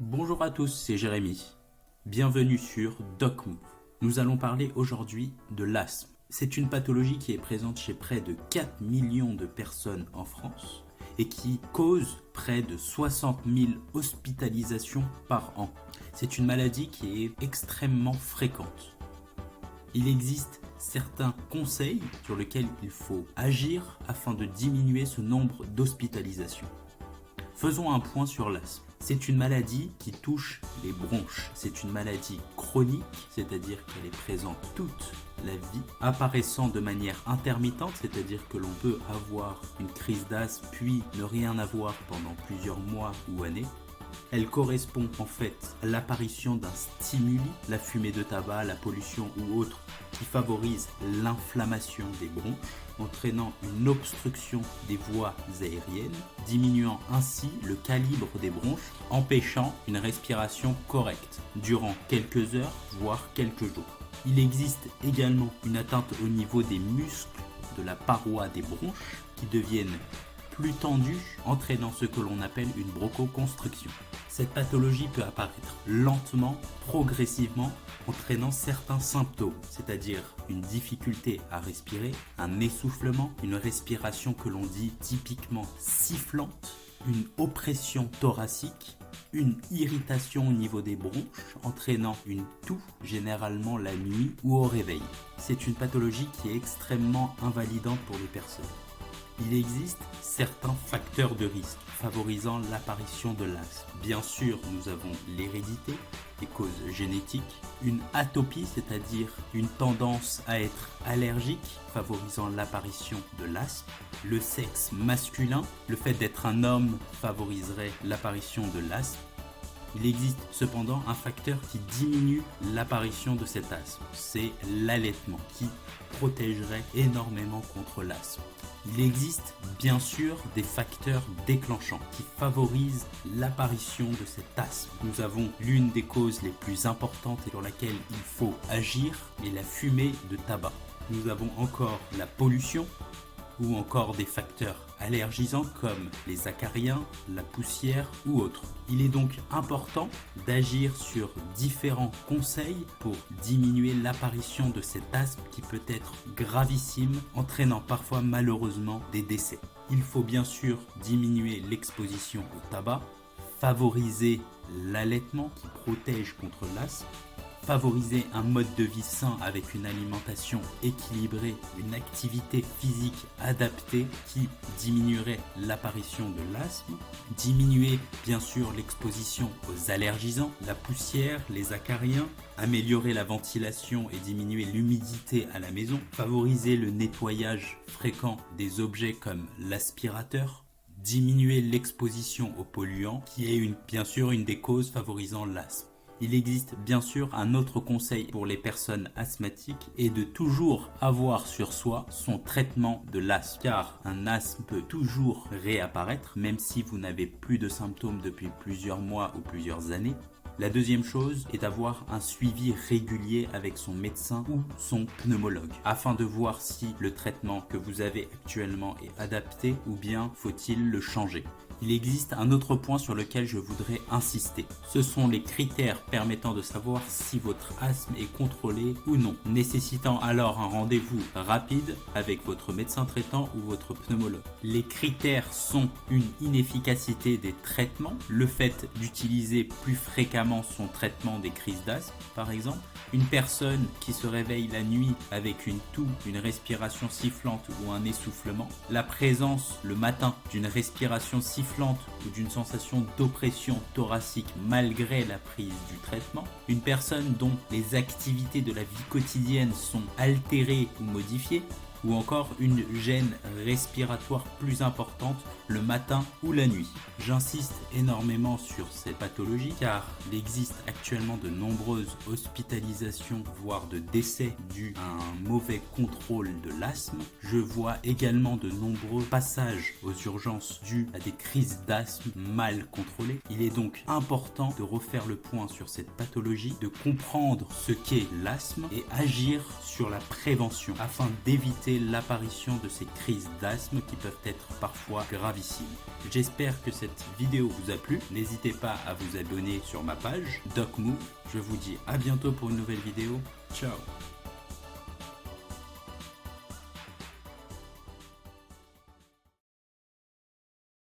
Bonjour à tous, c'est Jérémy. Bienvenue sur DocMove. Nous allons parler aujourd'hui de l'asthme. C'est une pathologie qui est présente chez près de 4 millions de personnes en France et qui cause près de 60 000 hospitalisations par an. C'est une maladie qui est extrêmement fréquente. Il existe certains conseils sur lesquels il faut agir afin de diminuer ce nombre d'hospitalisations. Faisons un point sur l'asthme. C'est une maladie qui touche les bronches. C'est une maladie chronique, c'est-à-dire qu'elle est présente toute la vie, apparaissant de manière intermittente, c'est-à-dire que l'on peut avoir une crise d'asthme puis ne rien avoir pendant plusieurs mois ou années. Elle correspond en fait à l'apparition d'un stimuli, la fumée de tabac, la pollution ou autre, qui favorise l'inflammation des bronches, entraînant une obstruction des voies aériennes, diminuant ainsi le calibre des bronches, empêchant une respiration correcte durant quelques heures, voire quelques jours. Il existe également une atteinte au niveau des muscles de la paroi des bronches qui deviennent plus tendus, entraînant ce que l'on appelle une bronchoconstriction. Cette pathologie peut apparaître lentement, progressivement, entraînant certains symptômes, c'est-à-dire une difficulté à respirer, un essoufflement, une respiration que l'on dit typiquement sifflante, une oppression thoracique, une irritation au niveau des bronches, entraînant une toux, généralement la nuit ou au réveil. C'est une pathologie qui est extrêmement invalidante pour les personnes. Il existe certains facteurs de risque favorisant l'apparition de l'asthme. Bien sûr, nous avons l'hérédité, les causes génétiques, une atopie, c'est-à-dire une tendance à être allergique, favorisant l'apparition de l'asthme. Le sexe masculin, le fait d'être un homme favoriserait l'apparition de l'asthme. Il existe cependant un facteur qui diminue l'apparition de cet asthme, c'est l'allaitement qui protégerait énormément contre l'asthme. Il existe bien sûr des facteurs déclenchants qui favorisent l'apparition de cet asthme. Nous avons l'une des causes les plus importantes et sur laquelle il faut agir, est la fumée de tabac. Nous avons encore la pollution ou encore des facteurs allergisants comme les acariens, la poussière ou autres. Il est donc important d'agir sur différents conseils pour diminuer l'apparition de cet asthme qui peut être gravissime, entraînant parfois malheureusement des décès. Il faut bien sûr diminuer l'exposition au tabac, favoriser l'allaitement qui protège contre l'asthme, favoriser un mode de vie sain avec une alimentation équilibrée, une activité physique adaptée qui diminuerait l'apparition de l'asthme, diminuer bien sûr l'exposition aux allergisants, la poussière, les acariens, améliorer la ventilation et diminuer l'humidité à la maison, favoriser le nettoyage fréquent des objets comme l'aspirateur, diminuer l'exposition aux polluants qui est bien sûr une des causes favorisant l'asthme. Il existe bien sûr un autre conseil pour les personnes asthmatiques et de toujours avoir sur soi son traitement de l'asthme car un asthme peut toujours réapparaître même si vous n'avez plus de symptômes depuis plusieurs mois ou plusieurs années. La deuxième chose est d'avoir un suivi régulier avec son médecin ou son pneumologue afin de voir si le traitement que vous avez actuellement est adapté ou bien faut-il le changer. Il existe un autre point sur lequel je voudrais insister. Ce sont les critères permettant de savoir si votre asthme est contrôlé ou non, nécessitant alors un rendez-vous rapide avec votre médecin traitant ou votre pneumologue. Les critères sont une inefficacité des traitements, le fait d'utiliser plus fréquemment son traitement des crises d'asthme par exemple, une personne qui se réveille la nuit avec une toux, une respiration sifflante ou un essoufflement, la présence le matin d'une respiration sifflante ou d'une sensation d'oppression thoracique malgré la prise du traitement, une personne dont les activités de la vie quotidienne sont altérées ou modifiées, ou encore une gêne respiratoire plus importante le matin ou la nuit. J'insiste énormément sur cette pathologie car il existe actuellement de nombreuses hospitalisations voire de décès dus à un mauvais contrôle de l'asthme. Je vois également de nombreux passages aux urgences dus à des crises d'asthme mal contrôlées. Il est donc important de refaire le point sur cette pathologie, de comprendre ce qu'est l'asthme et agir sur la prévention afin d'éviter éviter l'apparition de ces crises d'asthme qui peuvent être parfois gravissimes. J'espère que cette vidéo vous a plu. N'hésitez pas à vous abonner sur ma page DocMove. Je vous dis à bientôt pour une nouvelle vidéo. Ciao!